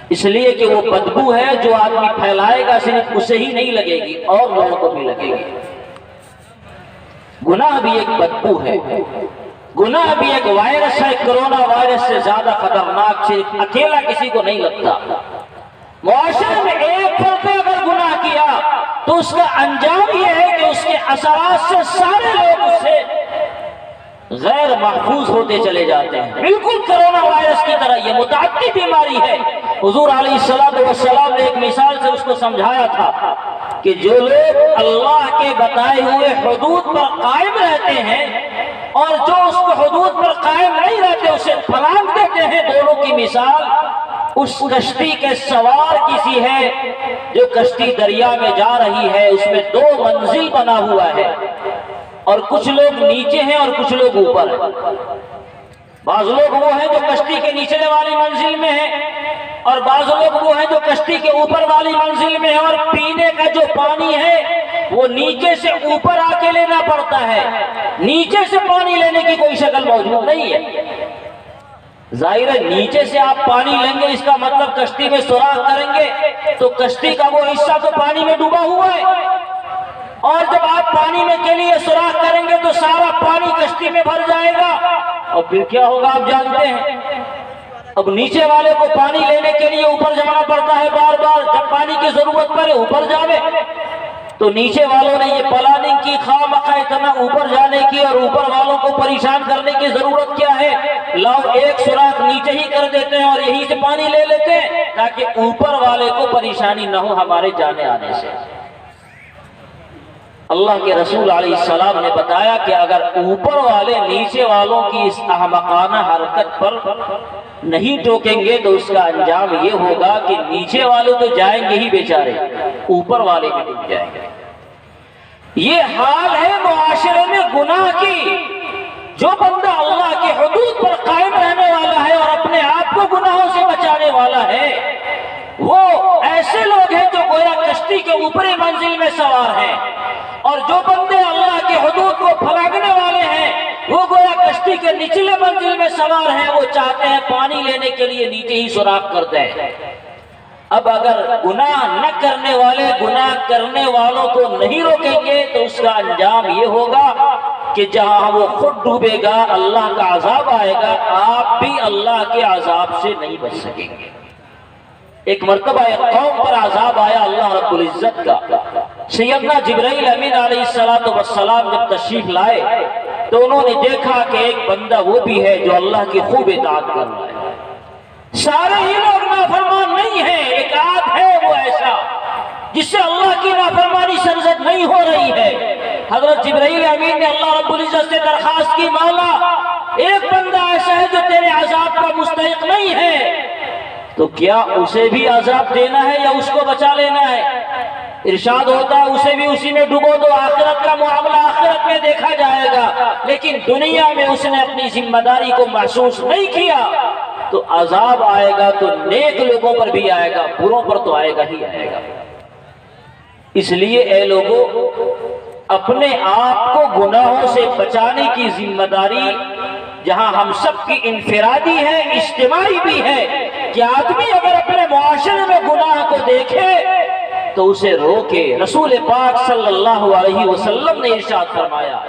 اس لیے کہ وہ بدبو ہے جو آدمی پھیلائے گا صرف اسے ہی نہیں لگے گی اور لوگوں کو بھی لگے گی۔ گناہ بھی ایک بدبو ہے، گناہ بھی ایک وائرس ہے، کرونا وائرس سے زیادہ خطرناک صرف اکیلا کسی کو نہیں لگتا۔ معاشرے میں ایک فرد نے اگر گناہ کیا تو اس کا انجام یہ ہے کہ اس کے اثرات سے سارے لوگ اس سے غیر محفوظ ہوتے چلے جاتے ہیں، بالکل کرونا وائرس کی طرح۔ یہ متعدی بیماری ہے۔ حضور علیہ السلام نے ایک مثال سے اس کو سمجھایا تھا کہ جو لوگ اللہ کے بتائے ہوئے حدود پر قائم رہتے ہیں اور جو اس کو حدود پر قائم نہیں رہتے اسے پھلانگ دیتے ہیں، دونوں کی مثال اس کشتی کے سوار کسی ہے جو کشتی دریا میں جا رہی ہے، اس میں دو منزل بنا ہوا ہے اور کچھ لوگ نیچے ہیں اور کچھ لوگ اوپر ہیں۔ بعض لوگ وہ ہیں جو کشتی کے نیچے والی منزل میں ہیں اور بعض لوگ وہ ہیں جو کشتی کے اوپر والی منزل میں ہیں، اور پینے کا جو پانی ہے وہ نیچے سے اوپر آ کے لینا پڑتا ہے، نیچے سے پانی لینے کی کوئی شکل موجود نہیں ہے۔ ظاہر ہے نیچے سے آپ پانی لیں گے، اس کا مطلب کشتی میں سوراخ کریں گے تو کشتی کا وہ حصہ تو پانی میں ڈوبا ہوا ہے، اور جب آپ پانی میں کے لیے سوراخ کریں گے تو سارا پانی کشتی میں بھر جائے گا، اور پھر کیا ہوگا آپ جانتے ہیں۔ اب نیچے والے کو پانی لینے کے لیے اوپر جانا پڑتا ہے بار بار، جب پانی کی ضرورت پڑے اوپر جاوے، تو نیچے والوں نے یہ پلاننگ کی خواہ مخواہ اتنا اوپر جانے کی، اور اوپر والوں کو پریشان کرنے کی ضرورت کیا ہے، لاؤ ایک سوراخ نیچے ہی کر دیتے ہیں اور یہیں سے پانی لے لیتے ہیں تاکہ اوپر والے کو پریشانی نہ ہو ہمارے جانے آنے سے۔ اللہ کے رسول علیہ السلام نے بتایا کہ اگر اوپر والے نیچے والوں کی اس احمقانہ حرکت پر نہیں ٹوکیں گے تو اس کا انجام یہ ہوگا کہ نیچے والے تو جائیں گے ہی بیچارے، اوپر والے بھی ڈوب جائیں گے۔ یہ حال ہے معاشرے میں گناہ کی۔ جو بندہ اللہ کی حدود پر قائم رہنے والا ہے اور اپنے آپ کو گناہوں سے بچانے والا ہے، وہ ایسے لوگ ہیں جو گویا کشتی کے اوپری منزل میں سوار ہیں، اور جو بندے اللہ کی حدود کو پھلانگنے والے ہیں وہ گویا کشتی کے نچلے منزل میں سوار ہیں، وہ چاہتے ہیں پانی لینے کے لیے نیچے ہی سوراخ کر دیں۔ اب اگر گناہ نہ کرنے والے گناہ کرنے والوں کو نہیں روکیں گے تو اس کا انجام یہ ہوگا کہ جہاں وہ خود ڈوبے گا اللہ کا عذاب آئے گا، آپ بھی اللہ کے عذاب سے نہیں بچ سکیں گے۔ ایک مرتبہ ایک قوم پر عذاب آیا اللہ رب العزت کا۔ سیدنا جبرائیل امین علیہ السلام جب تشریف لائے تو انہوں نے دیکھا کہ ایک بندہ وہ بھی ہے جو اللہ کی خوب اطاعت کر رہا ہے. سارے ہی لوگ نافرمان نہیں ہیں، ایک آدھ ہے وہ ایسا جس سے اللہ کی نافرمانی سرزد نہیں ہو رہی ہے. حضرت جبرائیل امین نے اللہ رب العزت سے درخواست کی، مولا ایک بندہ ایسا ہے جو تیرے عذاب کا مستحق نہیں ہے، تو کیا اسے بھی عذاب دینا ہے یا اس کو بچا لینا ہے؟ ارشاد ہوتا ہے اسے بھی اسی میں ڈبو دو، آخرت کا معاملہ آخرت میں دیکھا جائے گا. لیکن دنیا میں اس نے اپنی ذمہ داری کو محسوس نہیں کیا تو عذاب آئے گا تو نیک لوگوں پر بھی آئے گا، بروں پر تو آئے گا ہی آئے گا. اس لیے اے لوگوں، اپنے آپ کو گناہوں سے بچانے کی ذمہ داری جہاں ہم سب کی انفرادی ہے، اجتماعی بھی ہے کہ آدمی اگر اپنے معاشرے میں گناہ کو دیکھے تو اسے روکے. رسول پاک صلی اللہ علیہ وسلم نے ارشاد فرمایا،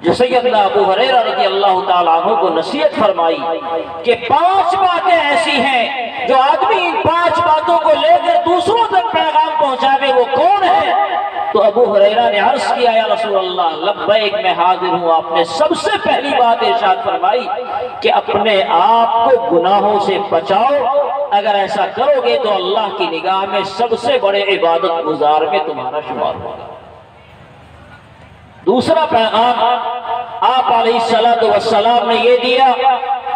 جو سیدنا ابو ہریرہ رضی اللہ تعالیٰ عنہ کو نصیحت فرمائی کہ 5 باتیں ایسی ہیں جو آدمی ان 5 باتوں کو لے کر دوسروں تک پیغام پہنچاوے، وہ کون ہے؟ تو ابو ہریرہ نے عرض کیا، یا رسول اللہ لبیک میں حاضر ہوں. آپ نے سب سے پہلی بات ارشاد فرمائی کہ اپنے آپ کو گناہوں سے بچاؤ. اگر ایسا کرو گے تو اللہ کی نگاہ میں سب سے بڑے عبادت گزار میں تمہارا شمار ہوگا. دوسرا پیغام آپ علیہ السلام نے یہ دیا،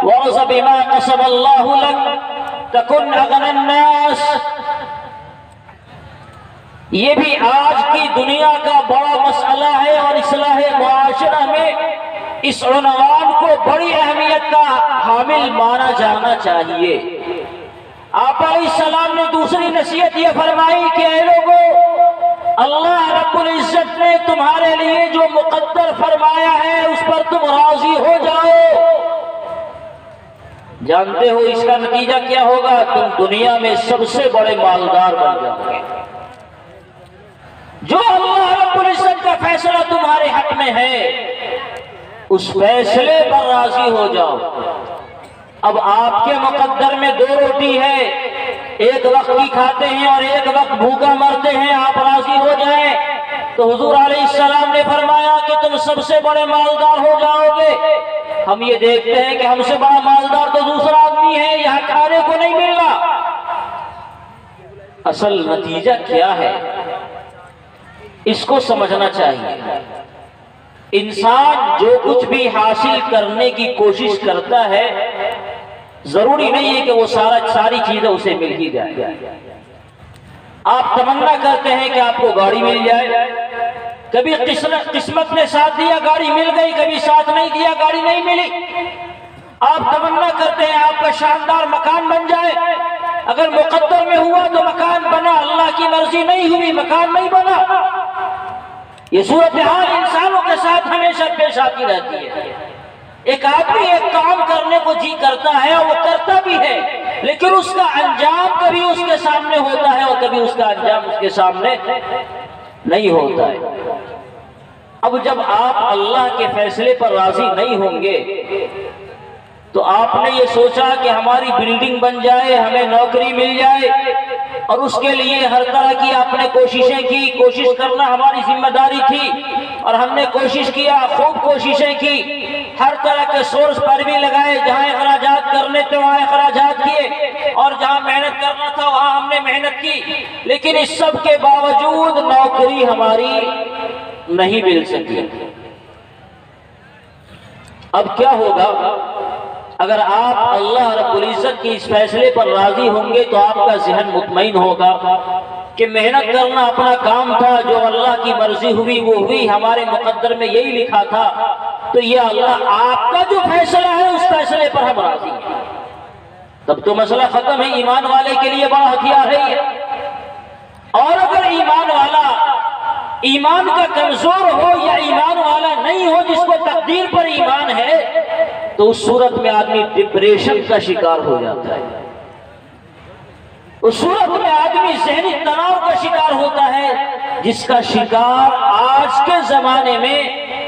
وَرَضَ بِمَا قَسَمَ اللَّهُ لَكَ تَكُنْ أَغْنَى النَّاسِ. یہ بھی آج کی دنیا کا بڑا مسئلہ ہے اور اصلاح معاشرہ میں اس عنوان کو بڑی اہمیت کا حامل مانا جانا چاہیے. آپ علیہ السلام نے دوسری نصیحت یہ فرمائی کہ اے لوگوں، اللہ رب العزت نے تمہارے لیے جو مقدر فرمایا ہے اس پر تم راضی ہو جاؤ. جانتے ہو اس کا نتیجہ کیا ہوگا؟ تم دنیا میں سب سے بڑے مالدار بن جاؤ گے. جو اللہ رب العزت کا فیصلہ تمہارے حق میں ہے اس فیصلے پر راضی ہو جاؤ. اب آپ کے مقدر میں 2 روٹی ہے، ایک وقت کی کھاتے ہیں اور ایک وقت بھوکا مرتے ہیں، آپ راضی ہو جائیں تو حضور علیہ السلام نے فرمایا کہ تم سب سے بڑے مالدار ہو جاؤ گے. ہم یہ دیکھتے ہیں کہ ہم سے بڑا مالدار تو دوسرا آدمی ہے، یہاں کھانے کو نہیں مل رہا. اصل نتیجہ کیا ہے اس کو سمجھنا چاہیے. انسان جو کچھ بھی حاصل کرنے کی کوشش کرتا ہے ضروری نہیں ہے کہ وہ ساری چیزیں اسے مل ہی جائے. آپ تمنا کرتے ہیں کہ آپ کو گاڑی مل جائے، کبھی قسمت نے ساتھ دیا گاڑی مل گئی، کبھی ساتھ نہیں دیا گاڑی نہیں ملی. آپ تمنا کرتے ہیں آپ کا شاندار مکان بن جائے، اگر مقدر میں ہوا تو مکان بنا، اللہ کی مرضی نہیں ہوئی مکان نہیں بنا. یہ صورتحال انسانوں کے ساتھ ہمیشہ پیش آتی رہتی ہے. ایک آدمی ایک کام کرنے کو جی کرتا ہے اور وہ کرتا بھی ہے، لیکن اس کا انجام کبھی اس کے سامنے ہوتا ہے اور کبھی اس کا انجام اس کے سامنے نہیں ہوتا ہے. اب جب آپ اللہ کے فیصلے پر راضی نہیں ہوں گے تو آپ نے یہ سوچا کہ ہماری بلڈنگ بن جائے، ہمیں نوکری مل جائے، اور اس کے لیے ہر طرح کی آپ نے کوششیں کی. کوشش کرنا ہماری ذمہ داری تھی اور ہم نے کوشش کیا، خوب کوششیں کی، ہر طرح کے سورس پر بھی لگائے، جہاں اخراجات کرنے تھے وہاں اخراجات کیے اور جہاں محنت کرنا تھا وہاں ہم نے محنت کی. لیکن اس سب کے باوجود نوکری ہماری نہیں مل سکی. اب کیا ہوگا؟ اگر آپ اللہ رب العزت کی اس فیصلے پر راضی ہوں گے تو آپ کا ذہن مطمئن ہوگا کہ محنت کرنا اپنا کام تھا، جو اللہ کی مرضی ہوئی وہ ہوئی، ہمارے مقدر میں یہی لکھا تھا، تو یہ اللہ آپ کا جو فیصلہ ہے اس فیصلے پر ہم راضی ہیں. تب تو مسئلہ ختم ہے. ایمان والے کے لیے بڑا ہتھیار ہے یہ. اور اگر ایمان والا ایمان کا کمزور ہو یا ایمان والا نہیں ہو، جس کو تقدیر پر ایمان ہے، تو اس صورت میں آدمی ڈپریشن کا شکار ہو جاتا ہے. اس صورت میں آدمی ذہنی تناؤ کا شکار ہوتا ہے، جس کا شکار آج کے زمانے میں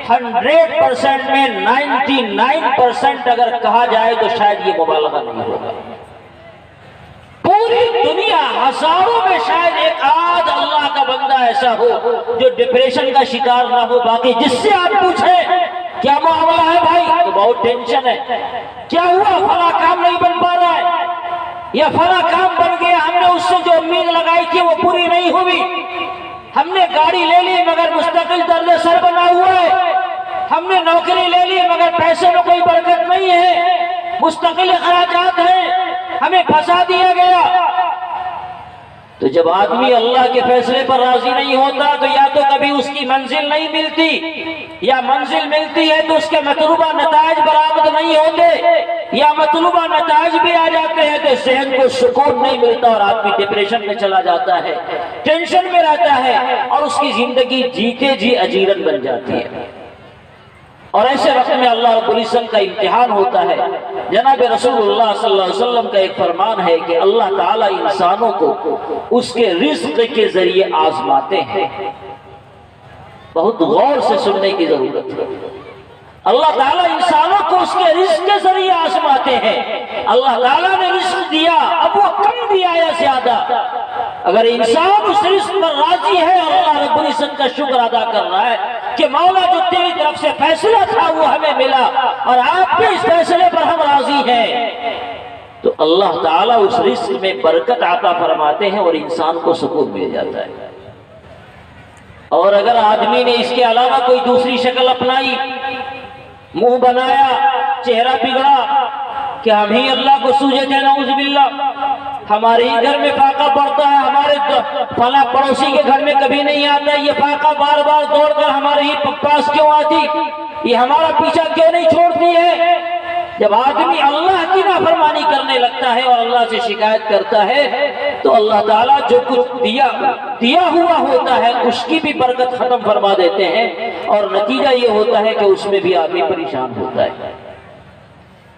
100% میں 99% اگر کہا جائے تو شاید یہ مبالغہ نہیں ہوگا. پوری دنیا ہزاروں میں شاید ایک آدھ اللہ کا بندہ ایسا ہو جو ڈپریشن کا شکار نہ ہو. باقی جس سے آپ پوچھیں کیا معاملہ ہے بھائی؟ تو بہت ٹینشن ہے. کیا ہوا؟ فلاں کام نہیں بن پا رہا ہے یا فلاں کام بن گیا, ہم نے اس سے جو امید لگائی تھی وہ پوری نہیں ہوئی. ہم نے گاڑی لے لی مگر مستقل درد سر بنا ہوا ہے. ہم نے نوکری لے لی مگر پیسے میں کوئی برکت نہیں ہے, مستقل اخراجات ہیں, ہمیں پھنسا دیا گیا. تو جب آدمی اللہ کے فیصلے پر راضی نہیں ہوتا تو یا تو کبھی اس کی منزل نہیں ملتی, یا منزل ملتی ہے تو اس کے مطلوبہ نتائج برآمد نہیں ہوتے, یا مطلوبہ نتائج بھی آ جاتے ہیں تو ذہن کو سکون نہیں ملتا اور آدمی ڈپریشن میں چلا جاتا ہے, ٹینشن میں رہتا ہے اور اس کی زندگی جیتے جی اجیرن بن جاتی ہے. اور ایسے وقت میں اللہ رب العزت کا امتحان ہوتا ہے. جناب رسول اللہ صلی اللہ علیہ وسلم کا ایک فرمان ہے کہ اللہ تعالیٰ انسانوں کو اس کے رزق کے ذریعے آزماتے ہیں. بہت غور سے سننے کی ضرورت ہے. اللہ تعالیٰ انسانوں کو اس کے رزق کے ذریعے آزماتے ہیں. اللہ تعالیٰ نے رزق دیا, اب وہ کم دیا یا زیادہ, اگر انسان اس رزق پر راضی ہے اور اللہ رب العزت کا شکر ادا کر رہا ہے کہ مولا جو تیری طرف سے فیصلہ تھا وہ ہمیں ملا اور آپ کے اس فیصلے پر ہم راضی ہیں, تو اللہ تعالیٰ اس رزق میں برکت عطا فرماتے ہیں اور انسان کو سکون مل جاتا ہے. اور اگر آدمی نے اس کے علاوہ کوئی دوسری شکل اپنائی, منہ بنایا, چہرہ بگڑا کہ ہم ہی اللہ کو سوجے تھے, نعوذ باللہ, ہمارے ہی گھر میں فاقہ پڑتا ہے, ہمارے فلاں پڑوسی کے گھر میں کبھی نہیں آتا, یہ فاقہ بار بار دوڑ کر ہمارے ہی پاس کیوں آتی, یہ ہمارا پیچھا کیوں نہیں چھوڑتی ہے. جب آدمی اللہ کی نافرمانی کرنے لگتا ہے اور اللہ سے شکایت کرتا ہے تو اللہ تعالیٰ جو کچھ دیا ہوا ہوتا ہے اس کی بھی برکت ختم فرما دیتے ہیں, اور نتیجہ یہ ہوتا ہے کہ اس میں بھی آدمی پریشان ہوتا ہے.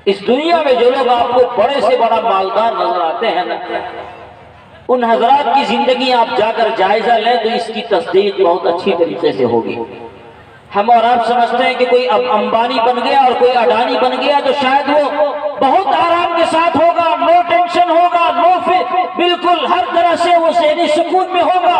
اس دنیا میں جو لوگ آپ کو بڑے سے بڑا مالدار نظر آتے ہیں نا, ان حضرات کی زندگی آپ جا کر جائزہ لیں تو اس کی تصدیق بہت اچھی طریقے سے ہوگی. ہم اور آپ سمجھتے ہیں کہ کوئی اب امبانی بن گیا اور کوئی اڈانی بن گیا تو شاید وہ بہت آرام کے ساتھ ہوگا, نو ٹینشن ہوگا, بالکل ہر طرح سے وہ ذہنی سکون میں ہوگا.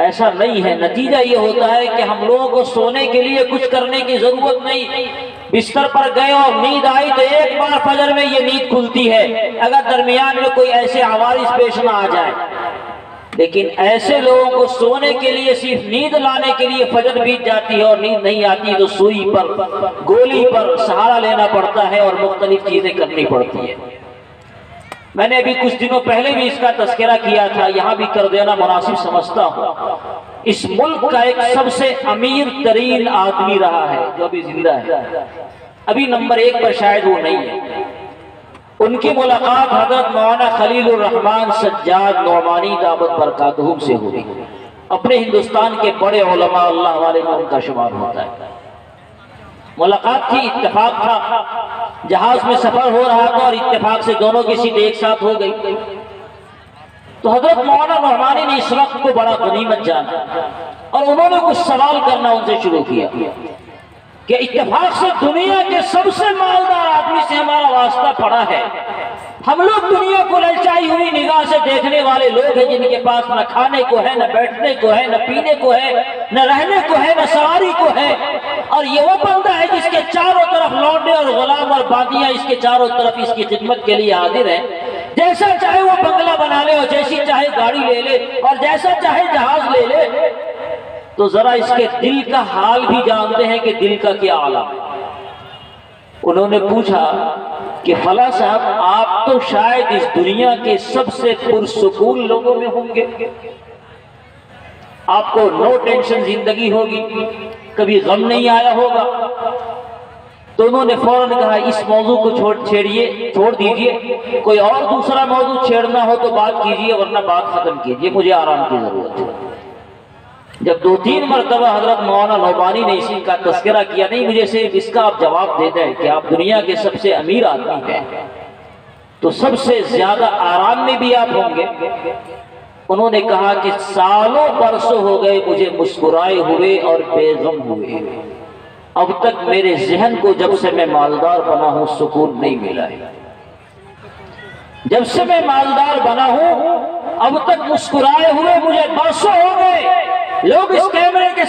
ایسا نہیں ہے. نتیجہ یہ ہوتا ہے کہ ہم لوگوں کو سونے کے لیے کچھ کرنے کی ضرورت نہیں, بستر پر گئے اور نیند آئی تو ایک بار فجر میں یہ نیند کھلتی ہے, اگر درمیان میں کوئی ایسے عوارض پیش نہ آ جائے. لیکن ایسے لوگوں کو سونے کے لیے صرف نیند لانے کے لیے فجر بیت جاتی ہے اور نیند نہیں آتی تو سوئی پر, گولی پر سہارا لینا پڑتا ہے اور مختلف چیزیں کرنی پڑتی ہیں. میں نے ابھی کچھ دنوں پہلے بھی اس کا تذکرہ کیا تھا, یہاں بھی کر دینا مناسب سمجھتا ہوں. اس ملک کا ایک سب سے امیر ترین آدمی رہا ہے جو ابھی زندہ ہے, ابھی نمبر 1 پر شاید وہ نہیں ہے. ان کی ملاقات حضرت مولانا خلیل الرحمن سجاد نعمانی دعوت برکاتہم سے ہوئی. اپنے ہندوستان کے بڑے علماء اللہ والے میں ان کا شمار ہوتا ہے. ملاقات تھی, اتفاق تھا, جہاز میں سفر ہو رہا تھا اور اتفاق سے دونوں کی سیٹ ایک ساتھ ہو گئی. تو حضرت مولانا نعمانی نے اس وقت کو بڑا غنیمت جانا اور انہوں نے کچھ سوال کرنا ان سے شروع کیا کہ اتفاق سے دنیا کے سب سے مالدار آدمی سے ہمارا واسطہ پڑا ہے. ہم لوگ دنیا کو للچائی ہوئی نگاہ سے دیکھنے والے لوگ ہیں جن کے پاس نہ کھانے کو ہے, نہ بیٹھنے کو ہے, نہ پینے کو ہے, نہ رہنے کو ہے, نہ سواری کو ہے. اور یہ وہ بندہ ہے جس کے چاروں طرف لونڈے اور غلام اور باندیاں اس کے چاروں طرف اس کی خدمت کے لیے حاضر ہیں. جیسا چاہے وہ بنگلہ بنا لے اور جیسی چاہے گاڑی لے لے اور جیسا چاہے جہاز لے لے. تو ذرا اس کے دل کا حال بھی جانتے ہیں کہ دل کا کیا عالم ہے. انہوں نے پوچھا کہ فلاں صاحب آپ تو شاید اس دنیا کے سب سے پرسکون لوگوں میں ہوں گے, آپ کو نو ٹینشن زندگی ہوگی, کبھی غم نہیں آیا ہوگا. تو انہوں نے فوراً کہا اس موضوع کو چھوڑ دیجئے, کوئی اور دوسرا موضوع چھیڑنا ہو تو بات کیجئے ورنہ بات ختم کیجئے, مجھے آرام کی ضرورت ہے. جب 2-3 مرتبہ حضرت مولانا نعمانی نے اسی کا تذکرہ کیا, نہیں مجھے صرف اس کا آپ جواب دے دیں کہ آپ دنیا کے سب سے امیر آدمی ہیں تو سب سے زیادہ آرام میں بھی آپ ہوں گے. انہوں نے کہا کہ سالوں برسوں ہو گئے مجھے مسکرائے ہوئے اور بے غم ہوئے, اب تک میرے ذہن کو جب سے میں مالدار بنا ہوں سکون نہیں ملا ہے. جب سے میں مالدار بنا ہوں اب تک مسکرائے ہوئے مجھے برسوں ہو گئے. لوگ اس کیمرے کے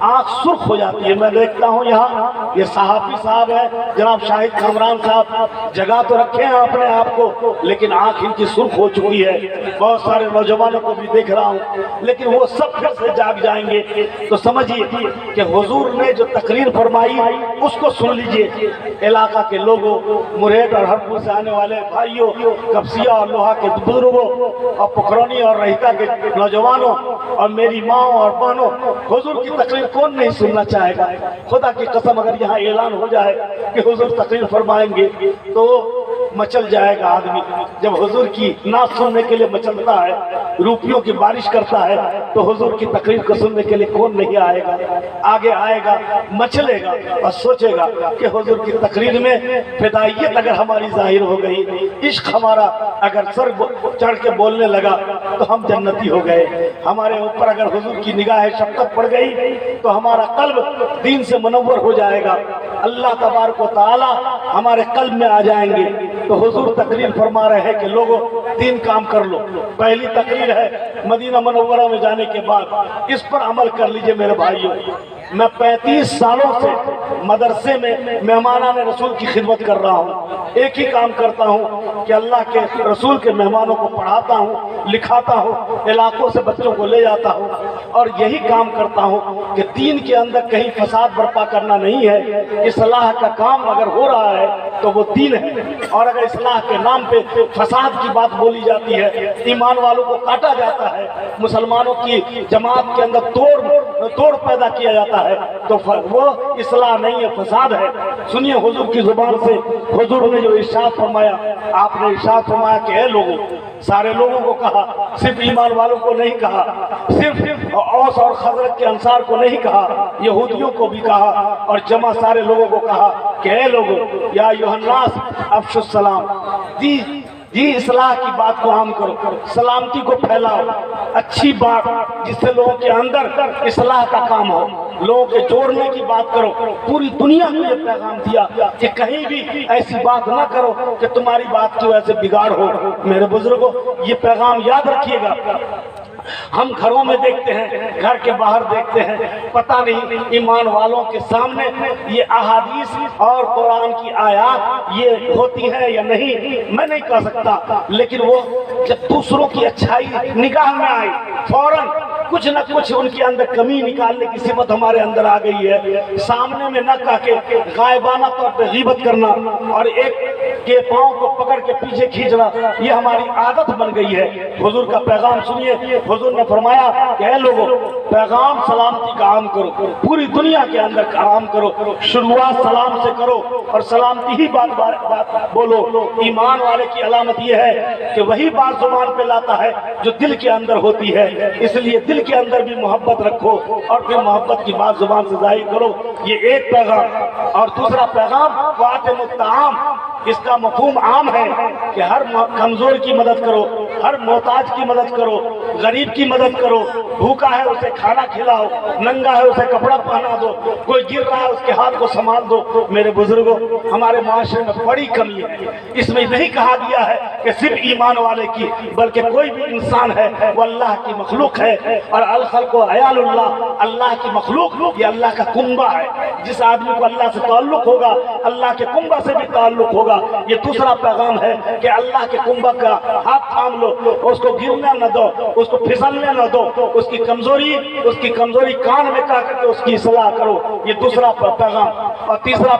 آنکھ سرخ ہو جاتی ہے. میں دیکھتا ہوں یہاں یہ صحافی صاحب ہے جناب شاہد کامران صاحب، جگہ تو رکھے ہیں اپنے آپ کو لیکن آنکھ ان کی سرخ ہو چکی ہے. بہت سارے نوجوانوں کو بھی دیکھ رہا ہوں لیکن وہ سب پھر سے جاگ جائیں گے. تو سمجھیے کہ حضور نے جو تقریر فرمائی اس کو سن لیجئے. علاقہ کے لوگوں، مریٹ اور ہرپور سے آنے والے بھائیوں، کپسیہ اور لوہا کے بزرگوں اور پکرونی اور رہیتا کے نوجوانوں اور میری ماں اور بہنوں، حضور کی تقریر کون نہیں سننا چاہے گا؟ خدا کی قسم اگر یہاں اعلان ہو جائے کہ حضور تقریر فرمائیں گے تو مچل جائے گا آدمی. جب حضور کی نعت سننے کے لیے مچلتا ہے، روپیوں کی بارش کرتا ہے، تو حضور کی تقریر کو سننے کے لیے کون نہیں آئے گا؟ آگے آئے گا، مچلے گا اور سوچے گا کہ حضور کی تقریر میں فدائیت اگر ہماری ظاہر ہو گئی، عشق ہمارا اگر سر چڑھ کے بولنے لگا تو ہم جنتی ہو گئے. ہمارے اوپر اگر حضور کی نگاہ شفقت پڑ گئی تو ہمارا قلب دین سے منور ہو جائے گا. اللہ تبارک و تعالی ہمارے قلب میں آ جائیں گے. تو حضور تقریر فرما رہے ہیں کہ لوگوں دین کام کر لو. پہلی تقریر ہے مدینہ منورہ میں جانے کے بعد، اس پر عمل کر لیجئے میرے بھائیوں. میں 35 سالوں سے مدرسے میں مہمانان رسول کی خدمت کر رہا ہوں. ایک ہی کام کرتا ہوں کہ اللہ کے رسول کے مہمانوں کو پڑھاتا ہوں، لکھاتا ہوں، علاقوں سے بچوں کو لے جاتا ہوں اور یہی کام کرتا ہوں کہ دین کے اندر کہیں فساد برپا کرنا نہیں ہے. اصلاح کا کام اگر ہو رہا ہے تو وہ دین ہے، اور اگر اصلاح کے نام پہ فساد کی بات بولی جاتی ہے، ایمان والوں کو کاٹا جاتا ہے، مسلمانوں کی جماعت کے اندر توڑ پیدا کیا جاتا ہے، تو وہ اصلاح نہیں ہے، فساد ہے. سنیے حضور کی زبان سے حضور نے جو ارشاد فرمایا. آپ نے ارشاد فرمایا کہ اے لوگوں، سارے لوگوں کو کہا، صرف ایمان والوں کو نہیں کہا، صرف اوس اور خزرج کے انصار کو نہیں کہا، یہودیوں کو بھی کہا اور جمع سارے لوگوں کو کہا کہ اے لوگوں، یا ایھا الناس افشوا السلام. جی اصلاح کی بات کو عام کرو، سلامتی کو پھیلاؤ، اچھی بات جس سے لوگوں کے اندر اصلاح کا کام ہو، لوگوں کے جوڑنے کی بات کرو. پوری دنیا کو یہ پیغام دیا کہ کہیں بھی ایسی بات نہ کرو کہ تمہاری بات کی وجہ سے بگاڑ ہو. میرے بزرگوں، یہ پیغام یاد رکھیے گا. ہم گھروں میں دیکھتے ہیں، گھر کے باہر دیکھتے ہیں، پتہ نہیں ایمان والوں کے سامنے یہ احادیث اور قرآن کی آیات یہ ہوتی ہیں یا نہیں، میں نہیں کہہ سکتا، لیکن وہ جب دوسروں کی اچھائی نگاہ میں آئی، فوراً کچھ نہ کچھ ان کے اندر کمی نکالنے کی صفت ہمارے اندر آ گئی ہے. سامنے میں نہ کہہ کے غائبانہ طور پہ غیبت کرنا اور ایک کے پاؤں کو پکڑ کے پیچھے کھینچنا، یہ ہماری عادت بن گئی ہے. حضور کا پیغام سنیے. حضور نے فرمایا کہ اے لوگوں، پیغام سلامتی کا عام کرو، پوری دنیا کے اندر کا عام کرو، شروعات سلام سے کرو اور سلامتی ہی بات بولو. ایمان والے کی علامت یہ ہے کہ وہی بات زبان پہ لاتا ہے جو دل کے اندر ہوتی ہے. اس لیے دل کے اندر بھی محبت رکھو اور پھر محبت کی بات زبان سے ظاہر کرو. یہ ایک پیغام. اور دوسرا پیغام وَأَطْعِمُوا الطَّعَامَ، اس کا مفہوم عام ہے کہ ہر کمزور کی مدد کرو، ہر محتاج کی مدد کرو، غریب کی مدد کرو، بھوکا ہے اسے کھانا کھلاؤ، ننگا ہے اسے کپڑا پہنا دو، کوئی گر رہا ہے اس کے ہاتھ کو سنبھال دو. میرے بزرگوں، ہمارے معاشرے میں بڑی کمی ہے. اس میں نہیں کہا گیا ہے کہ صرف ایمان والے کی، بلکہ کوئی بھی انسان ہے وہ اللہ کی مخلوق ہے. اور الخلق عیال اللہ، اللہ کی مخلوق یہ اللہ کا کنبہ ہے. جس آدمی کو اللہ سے تعلق ہوگا اللہ کے کنبہ سے بھی تعلق ہوگا. یہ دوسرا پیغام ہے کہ اللہ کے کنبہ کا ہاتھ تھام لو، اس کو گرنے نہ دو، اس کو پھسلنے نہ دو، اس کی کمزوری کان میں کہہ کر کے اس کی اصلاح کرو. یہ دوسرا پیغام. اور تیسرا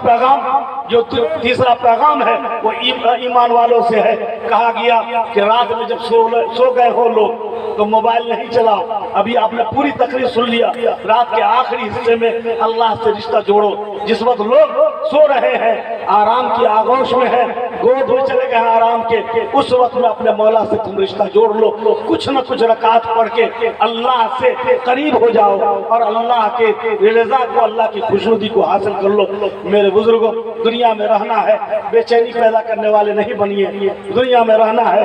پیغام ہے وہ ایمان والوں سے ہے. کہا گیا کہ رات میں جب سو گئے ہو لوگ تو موبائل نہیں چلاؤ. ابھی آپ نے پوری تقریر سن لیا. رات کے آخری حصے میں اللہ سے رشتہ جوڑو. جس وقت لوگ سو رہے ہیں، آرام کی آغوش میں ہے، گود میں چلے گئے ہیں آرام کے، اس وقت میں اپنے مولا سے تم رشتہ جوڑ لو. کچھ نہ کچھ رکعت پڑھ کے اللہ سے قریب ہو جاؤ اور اللہ کے رضا کو، اللہ کی خوشنودی کو حاصل کر لو. میرے بزرگوں، دنیا میں رہنا ہے، بے چینی پیدا کرنے والے نہیں بنیے. دنیا میں رہنا ہے،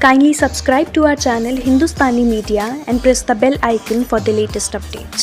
Kindly subscribe to our channel Hindustani Media and press the bell icon for the latest updates.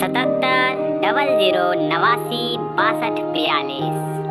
77 00 89 62 42।